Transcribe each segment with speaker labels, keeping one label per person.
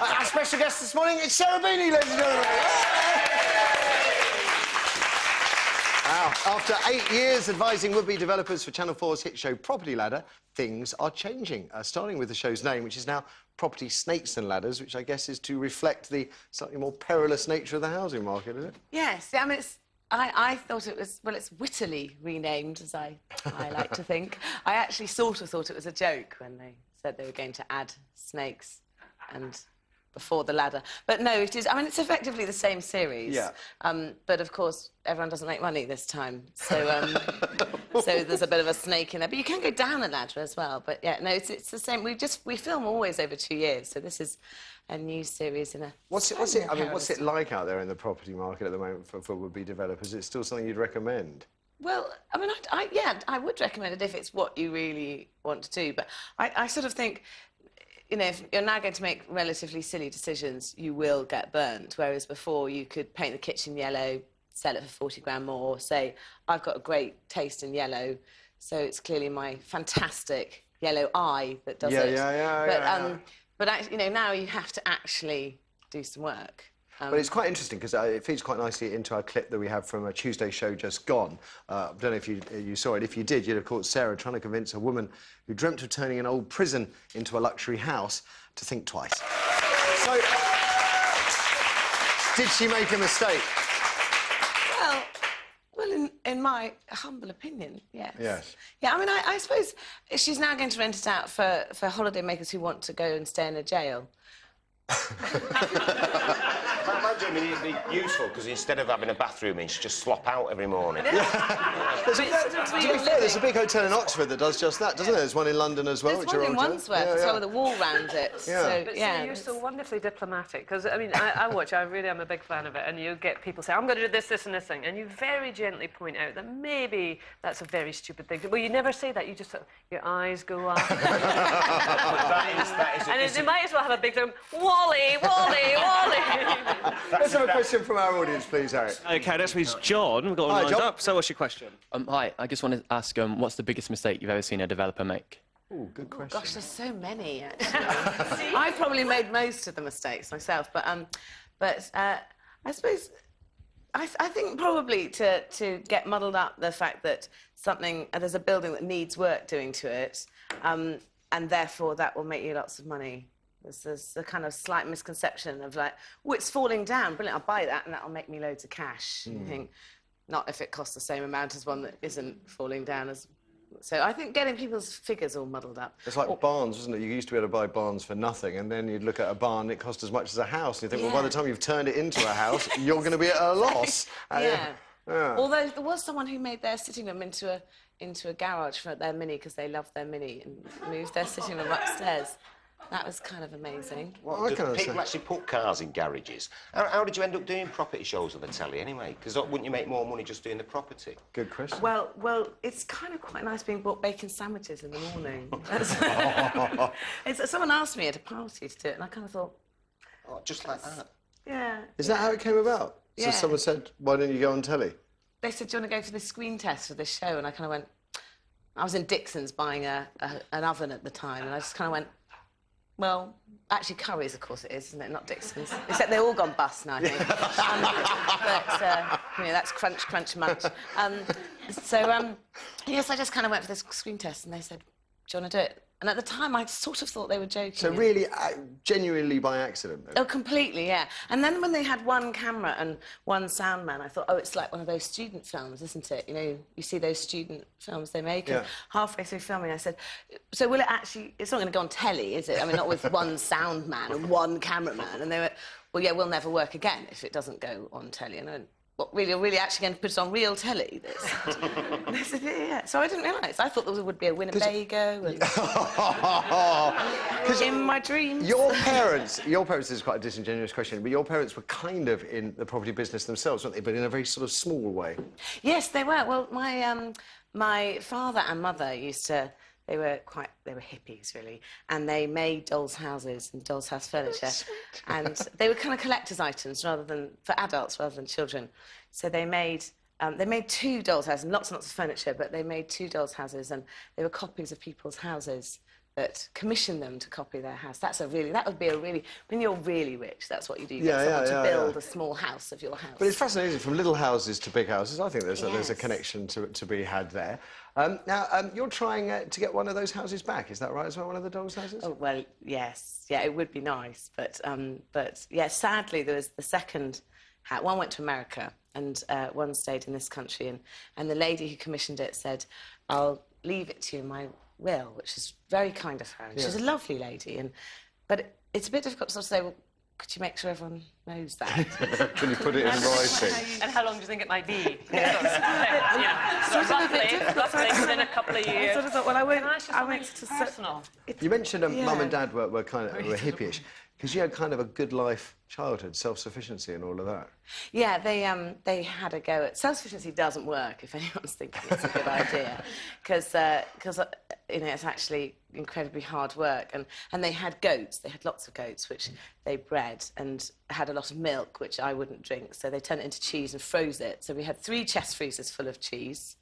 Speaker 1: Our special guest this morning is Beeny, ladies and gentlemen. Wow. After 8 years advising would-be developers for Channel 4's hit show Property Ladder, things are changing, starting with the show's name, which is now Property Snakes and Ladders, which I guess is to reflect the slightly more perilous nature of the housing market, is it?
Speaker 2: Yes, I mean, I thought it was, well, it's wittily renamed, as I like to think. I actually sort of thought it was a joke when they said they were going to add snakes and before the ladder. But no, it is, I mean, it's effectively the same series.
Speaker 1: Yeah.
Speaker 2: But, of course, everyone doesn't make money this time. So, so there's a bit of a snake in there. But you can go down the ladder as well. But, yeah, no, it's the same. We film always over 2 years, so this is a new series in a...
Speaker 1: What's it like out there in the property market at the moment for would-be developers? Is it still something you'd recommend?
Speaker 2: Well, I mean, yeah, I would recommend it if it's what you really want to do. But I sort of think, you know, if you're now going to make relatively silly decisions, you will get burnt. Whereas before, you could paint the kitchen yellow, sell it for 40 grand more, say, I've got a great taste in yellow, so it's clearly my fantastic yellow eye that does it. But you know, now you have to actually do some work.
Speaker 1: But it's quite interesting because it feeds quite nicely into our clip that we have from a Tuesday show just gone. I don't know if you saw it. If you did, you'd have caught Sarah trying to convince a woman who dreamt of turning an old prison into a luxury house to think twice. So, did she make a mistake?
Speaker 2: Well, in my humble opinion, yes.
Speaker 1: Yes.
Speaker 2: Yeah, I mean, I suppose she's now going to rent it out for holidaymakers who want to go and stay in a jail.
Speaker 3: I imagine it'd be useful because instead of having a bathroom in, she just slop out every morning.
Speaker 1: To be fair, there's a big hotel in Oxford that does just that, doesn't there? There's one in London as well.
Speaker 2: There's one in Wandsworth as well with a wall round it.
Speaker 1: Yeah.
Speaker 2: So,
Speaker 4: But
Speaker 2: yeah,
Speaker 4: see, you're so wonderfully diplomatic because I mean I watch. I really am a big fan of it, and you get people say I'm going to do this, this, and this thing, and you very gently point out that maybe that's a very stupid thing. Well, you never say that. You just your eyes go up, and they might as well have a big thing. Wally, Wally, Wally.
Speaker 1: Let's have a question from our audience, please, Harry.
Speaker 5: OK, next week's John. We've got one lined up. So what's your question?
Speaker 6: Hi, I just wanted to ask, what's the biggest mistake you've ever seen a developer make?
Speaker 1: Oh, good question.
Speaker 2: Gosh, there's so many, actually. I've probably made most of the mistakes myself, but I suppose... I think probably to get muddled up the fact that there's a building that needs work doing to it, and therefore that will make you lots of money. There's a kind of slight misconception of like, oh, it's falling down, brilliant, I'll buy that and that'll make me loads of cash. You think, not if it costs the same amount as one that isn't falling down as... So I think getting people's figures all muddled up.
Speaker 1: It's like barns, isn't it? You used to be able to buy barns for nothing, and then you'd look at a barn, it cost as much as a house, and you think, well, by the time you've turned it into a house, you're going to be at a loss.
Speaker 2: Yeah. Although there was someone who made their sitting room into a garage for their Mini because they loved their Mini and moved their sitting room upstairs. That was kind of amazing.
Speaker 3: Do people actually put cars in garages? How did you end up doing property shows on the telly anyway? Because wouldn't you make more money just doing the property?
Speaker 1: Good question.
Speaker 2: Well, it's kind of quite nice being bought bacon sandwiches in the morning. Someone asked me at a party to do it, and I kind of thought...
Speaker 3: Oh, just like that?
Speaker 2: Yeah.
Speaker 1: Is that how it came about?
Speaker 2: Yeah.
Speaker 1: So someone said, why don't you go on telly?
Speaker 2: They said, do you want to go for the screen test for this show? And I kind of went... I was in Dixon's buying an oven at the time, and I just kind of went... Well, actually, Curry's, of course, it is, isn't it? Not Dixon's. Except they've all gone bust now, I think. You know, that's crunch, crunch, munch. Yes, I just kind of went for this screen test, and they said, do you want to do it? And at the time, I sort of thought they were joking.
Speaker 1: So really, genuinely by accident? Then?
Speaker 2: Oh, completely, yeah. And then when they had one camera and one sound man, I thought, oh, it's like one of those student films, isn't it? You know, you see those student films they make.
Speaker 1: Yeah.
Speaker 2: And halfway through filming, I said, so will it actually... It's not going to go on telly, is it? I mean, not with one sound man and one cameraman. And they went, well, yeah, we'll never work again if it doesn't go on telly. And I went, what, really, are we really actually going to put it on real telly, this? And they said, yeah. So I didn't realise. I thought there would be a Winnebago and... in my dreams.
Speaker 1: Your parents, this is quite a disingenuous question, but your parents were kind of in the property business themselves, weren't they? But in a very sort of small way.
Speaker 2: Yes, they were. Well, my father and mother used to... They were hippies, really, and they made dolls' houses and dolls' house furniture, and they were kind of collector's items for adults rather than children. So they made 2 dolls' houses, and lots and lots of furniture, but they made 2 dolls' houses, and they were copies of people's houses that commission them to copy their house. That would be a really, when you're really rich, that's what you do. You
Speaker 1: Yeah,
Speaker 2: get someone
Speaker 1: yeah,
Speaker 2: to build
Speaker 1: yeah.
Speaker 2: a small house of your house.
Speaker 1: But it's fascinating, from little houses to big houses. I think there's a
Speaker 2: Yes.
Speaker 1: connection to be had there. Now, you're trying to get one of those houses back, is that right as well, one of the dogs' houses?
Speaker 2: Oh, well, yes. Yeah, it would be nice. But yeah, sadly, there was the second house. One went to America and one stayed in this country. And the lady who commissioned it said, I'll leave it to you in my will, which is very kind of her. And she's a lovely lady. But it's a bit difficult to sort of say, well, could you make sure everyone knows that?
Speaker 1: Can you put it in writing?
Speaker 4: And how long do you think it might be?
Speaker 2: Roughly
Speaker 4: within a couple of years.
Speaker 2: I sort of thought, well, I won't...
Speaker 4: I went to personal.
Speaker 1: You mentioned
Speaker 2: Yeah.
Speaker 1: mum and dad were kind of hippie-ish, because you had kind of a good life childhood, self-sufficiency and all of that.
Speaker 2: Yeah, they had a go at... Self-sufficiency doesn't work, if anyone's thinking it's a good idea, because you know, it's actually incredibly hard work. And they had goats. They had lots of goats, which they bred, and had a lot of milk, which I wouldn't drink, so they turned it into cheese and froze it. So we had 3 chest freezers full of cheese,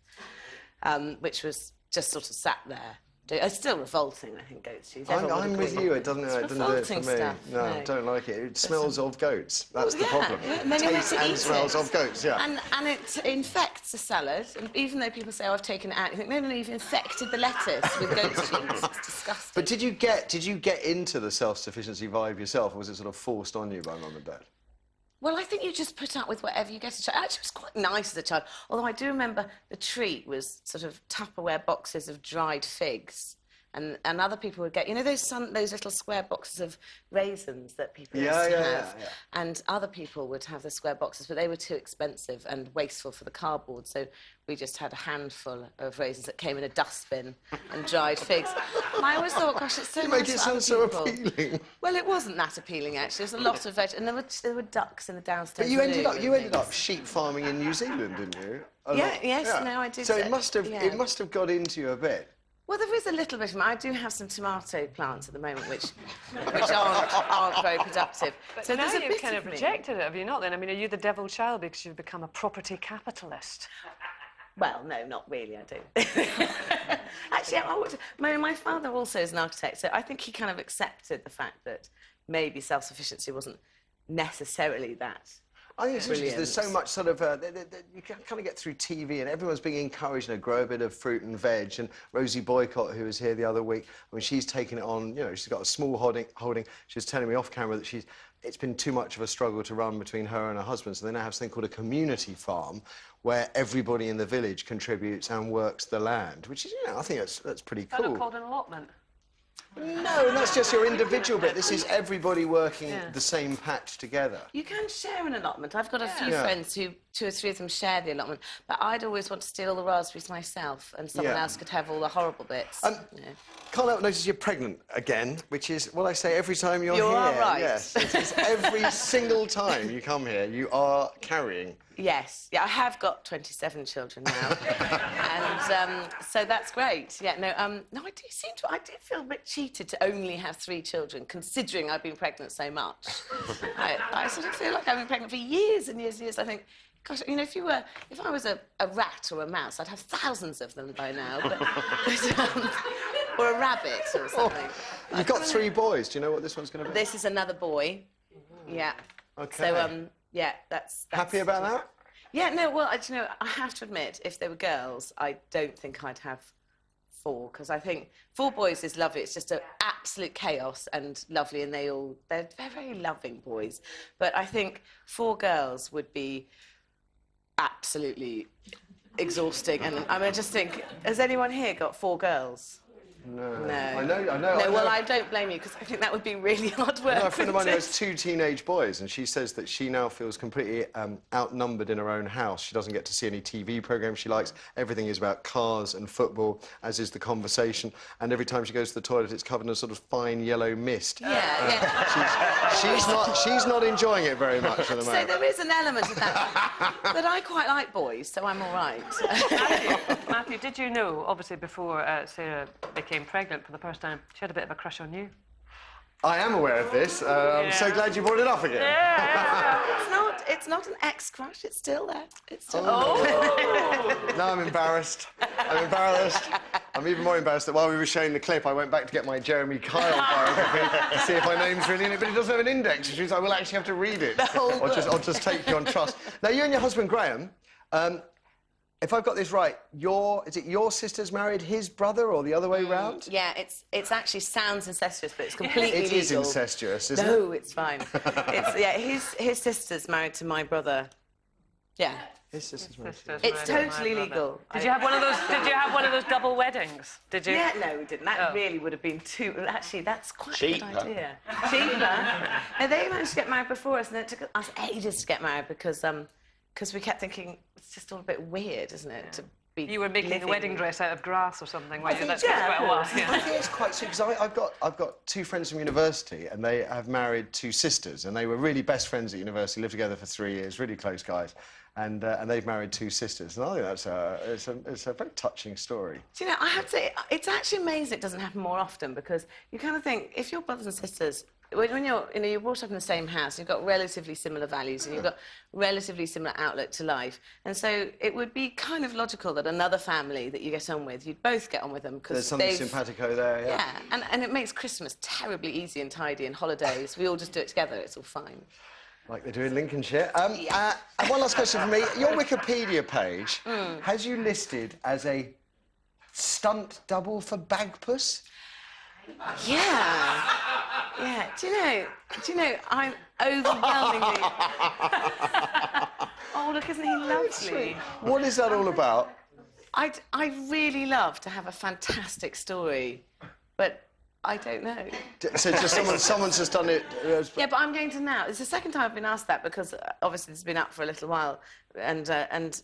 Speaker 2: which was just sort of sat there. It's still revolting, I think, goat's cheese.
Speaker 1: I'm with you. It doesn't do it for
Speaker 2: revolting
Speaker 1: me.
Speaker 2: stuff,
Speaker 1: No,
Speaker 2: no.
Speaker 1: don't like it. It smells of goats. That's the
Speaker 2: Yeah,
Speaker 1: problem.
Speaker 2: yeah, and then you have
Speaker 1: Tastes
Speaker 2: to
Speaker 1: and
Speaker 2: eat
Speaker 1: smells
Speaker 2: it.
Speaker 1: of goats, yeah.
Speaker 2: And it infects a salad. And even though people say, oh, I've taken it out, you think, no, you've infected the lettuce with goat's cheese. It's disgusting.
Speaker 1: But did you get into the self-sufficiency vibe yourself, or was it sort of forced on you by mum and dad?
Speaker 2: Well, I think you just put up with whatever you get as a child. Actually, it was quite nice as a child. Although I do remember the treat was sort of Tupperware boxes of dried figs. And other people would get, you know, those little square boxes of raisins that people used to have.
Speaker 1: Yeah.
Speaker 2: And other people would have the square boxes, but they were too expensive and wasteful for the cardboard. So we just had a handful of raisins that came in a dustbin and dried figs. And I always thought, gosh, it's so
Speaker 1: You
Speaker 2: nice
Speaker 1: make it
Speaker 2: for
Speaker 1: sound
Speaker 2: other
Speaker 1: so
Speaker 2: people.
Speaker 1: appealing.
Speaker 2: Well, it wasn't that appealing, actually. There was a lot of veg, and there were ducks in the downstairs.
Speaker 1: But you ended
Speaker 2: room.
Speaker 1: up sheep farming in New Zealand, didn't you?
Speaker 2: No, I did.
Speaker 1: So it must have got into you a bit.
Speaker 2: Well, there is a little bit of them. I do have some tomato plants at the moment, which aren't very productive.
Speaker 4: But
Speaker 2: so
Speaker 4: now
Speaker 2: there's a
Speaker 4: you've
Speaker 2: bit
Speaker 4: kind of
Speaker 2: me.
Speaker 4: rejected it, have you not? Then I mean, are you the devil child because you've become a property capitalist?
Speaker 2: Well, no, not really. I don't. Actually, my father also is an architect, so I think he kind of accepted the fact that maybe self-sufficiency wasn't necessarily that.
Speaker 1: I think it's interesting. There's so
Speaker 2: brilliant.
Speaker 1: much sort of... you can kind of get through TV and everyone's being encouraged to grow a bit of fruit and veg. And Rosie Boycott, who was here the other week, I mean, she's taken it on, you know, she's got a small holding. She was telling me off camera that it's been too much of a struggle to run between her and her husband. So they now have something called a community farm where everybody in the village contributes and works the land, which is, you know, I think that's pretty
Speaker 4: Is that
Speaker 1: cool.
Speaker 4: not called an allotment?
Speaker 1: No, that's just your individual bit. This is everybody working the same patch together.
Speaker 2: You can share an allotment. I've got a few
Speaker 1: Yeah.
Speaker 2: friends who 2 or 3 of them share the allotment, but I'd always want to steal all the raspberries myself, and someone
Speaker 1: Yeah.
Speaker 2: else could have all the horrible bits. you know.
Speaker 1: Can't help but notice you're pregnant again, which is what I say every time you're
Speaker 2: You
Speaker 1: here.
Speaker 2: are right.
Speaker 1: Yes, it's every single time you come here, you are carrying.
Speaker 2: Yes, yeah, I have got 27 children now, and so that's great. Yeah, no, I do feel a bit cheated to only have 3 children, considering I've been pregnant so much. I sort of feel like I've been pregnant for years and years and years. I think, gosh, you know, if I was a rat or a mouse, I'd have thousands of them by now, or a rabbit or something.
Speaker 1: You've got 3 boys. Do you know what this one's going to be?
Speaker 2: This is another boy. Yeah.
Speaker 1: Okay.
Speaker 2: So yeah, that's
Speaker 1: Happy about that?
Speaker 2: Yeah, no, well, you know, I have to admit, if they were girls, I don't think I'd have 4, because I think 4 boys is lovely. It's just an absolute chaos and lovely, and they're very loving boys. But I think 4 girls would be absolutely exhausting. And I mean, I just think, has anyone here got 4 girls?
Speaker 1: No.
Speaker 2: No.
Speaker 1: I know.
Speaker 2: No, well, I don't blame you, because I think that would be really hard work.
Speaker 1: I know a friend of mine who
Speaker 2: wouldn't
Speaker 1: has 2 teenage boys, and she says that she now feels completely outnumbered in her own house. She doesn't get to see any TV programmes she likes. Everything is about cars and football, as is the conversation. And every time she goes to the toilet, it's covered in a sort of fine yellow mist.
Speaker 2: Yeah.
Speaker 1: She's not enjoying it very much at the
Speaker 2: So
Speaker 1: moment.
Speaker 2: there is an element of that. But I quite like boys, so I'm all right.
Speaker 4: Matthew, did you know, obviously, before Sarah became pregnant for the first time, she had a bit of a crush on you?
Speaker 1: I am aware of this. I'm so glad you brought it up again.
Speaker 2: It's not an ex-crush, it's still there. It's still
Speaker 1: No, I'm embarrassed. I'm I'm even more embarrassed that while we were showing the clip, I went back to get my Jeremy Kyle biography to see if my name's really in it, but it doesn't have an index, which means I will actually have to read it. Or just take you on trust. Now, you and your husband, Graham, if I've got this right, is it your sister's married his brother or the other way round?
Speaker 2: Yeah, it's actually sounds incestuous, but it's completely legal.
Speaker 1: It is incestuous, isn't it?
Speaker 2: No, it's fine. Yeah, his sister's married to my brother. Yeah.
Speaker 1: His sister's married.
Speaker 2: It's totally legal.
Speaker 4: Did you have one of those? Did you have one of those double weddings? Did you?
Speaker 2: Yeah, no, we didn't. That really would have been too. Actually, that's quite
Speaker 3: Cheaper.
Speaker 2: a good idea. Cheaper. No, they managed to get married before us, and it took us ages to get married because we kept thinking it's just all a bit weird, isn't it? To be
Speaker 4: You were making a wedding dress out of grass or something, weren't you? That
Speaker 2: yeah,
Speaker 4: took quite a while.
Speaker 1: I think it's quite sweet, because I've got two friends from university, and they have married two sisters, and they were really best friends at university, lived together for 3 years, really close guys, and they've married two sisters, and I think it's a very touching story.
Speaker 2: Do you know, I have to say, it's actually amazing it doesn't happen more often, because you kind of think, if your brothers and sisters, when you're brought up in the same house, you've got relatively similar values and you've got relatively similar outlook to life, and so it would be kind of logical that another family that you get on with, you'd both get on with them because
Speaker 1: there's something simpatico there.
Speaker 2: Yeah, and it makes Christmas terribly easy and tidy, and holidays we all just do it together. It's all fine.
Speaker 1: Like they do in Lincolnshire. And one last question for me. Your Wikipedia page has you listed as a stunt double for Bagpuss?
Speaker 2: Yeah. Yeah. Do you know, I'm overwhelmingly... Oh, look, isn't he lovely?
Speaker 1: What is that all about?
Speaker 2: I'd really love to have a fantastic story, but I don't know.
Speaker 1: So just someone's just done it...
Speaker 2: Yeah, but I'm going to now. It's the second time I've been asked that, because obviously it's been up for a little while, and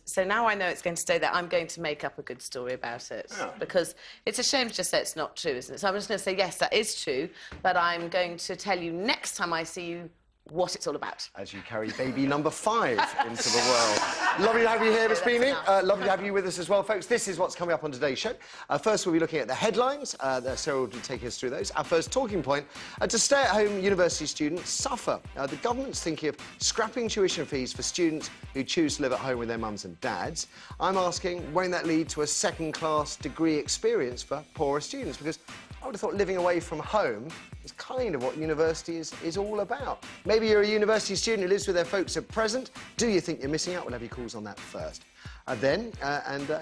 Speaker 2: so now I know it's going to stay there. I'm going to make up a good story about it, because it's a shame to just say it's not true, isn't it? So I'm just going to say, yes, that is true, but I'm going to tell you next time I see you what it's all about.
Speaker 1: As you carry baby number 5 into the world. Lovely to have you here, Miss Beeny. Lovely to have you with us as well, folks. This is what's coming up on today's show. First, we'll be looking at the headlines. Sarah will take us through those. Our first talking point, to stay-at-home university students suffer. The government's thinking of scrapping tuition fees for students who choose to live at home with their mums and dads. I'm asking, won't that lead to a second-class degree experience for poorer students? Because I would have thought living away from home is kind of what university is all about. Maybe you're a university student who lives with their folks at present. Do you think you're missing out? We'll have your calls on that first. Then,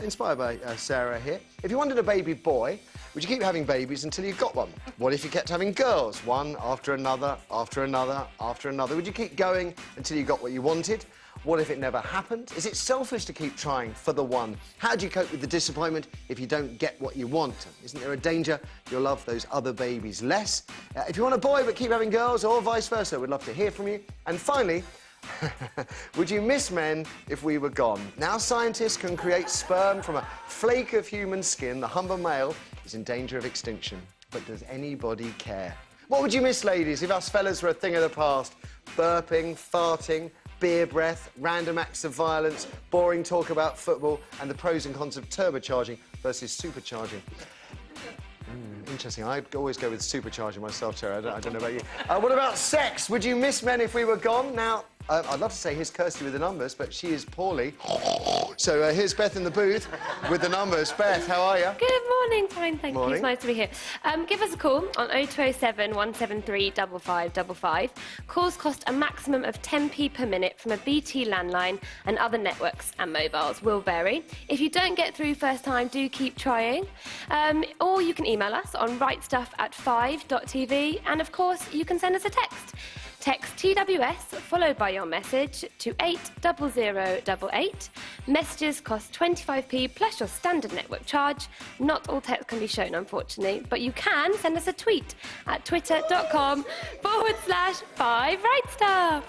Speaker 1: inspired by Sarah here, if you wanted a baby boy, would you keep having babies until you got one? What if you kept having girls, one after another, after another, after another? Would you keep going until you got what you wanted? What if it never happened? Is it selfish to keep trying for the one? How do you cope with the disappointment if you don't get what you want? Isn't there a danger you'll love those other babies less? If you want a boy but keep having girls, or vice versa, we'd love to hear from you. And finally, would you miss men if we were gone? Now scientists can create sperm from a flake of human skin. The humber male is in danger of extinction. But does anybody care? What would you miss, ladies, if us fellas were a thing of the past? Burping, farting, beer breath, random acts of violence, boring talk about football, and the pros and cons of turbocharging versus supercharging. Interesting. I'd always go with supercharging myself, Terry. I don't know about you. What about sex? Would you miss men if we were gone? Now, I'd love to say here's Kirsty with the numbers, but she is poorly. So here's Beth in the booth with the numbers. Beth, how are you?
Speaker 7: Good morning, fine, thank
Speaker 1: Morning.
Speaker 7: you. It's nice to be here. Give us a call on 0207 173 5555. Calls cost a maximum of 10p per minute from a BT landline, and other networks and mobiles will vary. If you don't get through first time, do keep trying. Or you can email us on writestuff@5.tv, and of course, you can send us a text. Text TWS followed by your message to 80088. Messages cost 25p plus your standard network charge. Not all text can be shown, unfortunately, but you can send us a tweet at twitter.com/5writestuff.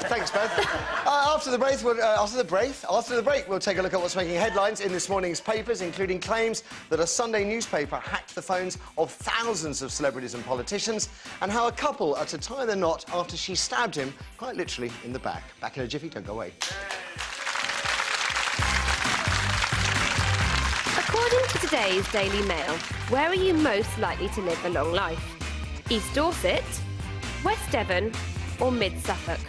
Speaker 1: Thanks, Beth. After the break, we'll take a look at what's making headlines in this morning's papers, including claims that a Sunday newspaper hacked the phones of thousands of celebrities and politicians, and how a couple are to tie the knot after she stabbed him, quite literally, in the back. Back in a jiffy, don't go away.
Speaker 7: According to today's Daily Mail, where are you most likely to live a long life? East Dorset, West Devon, or Mid Suffolk?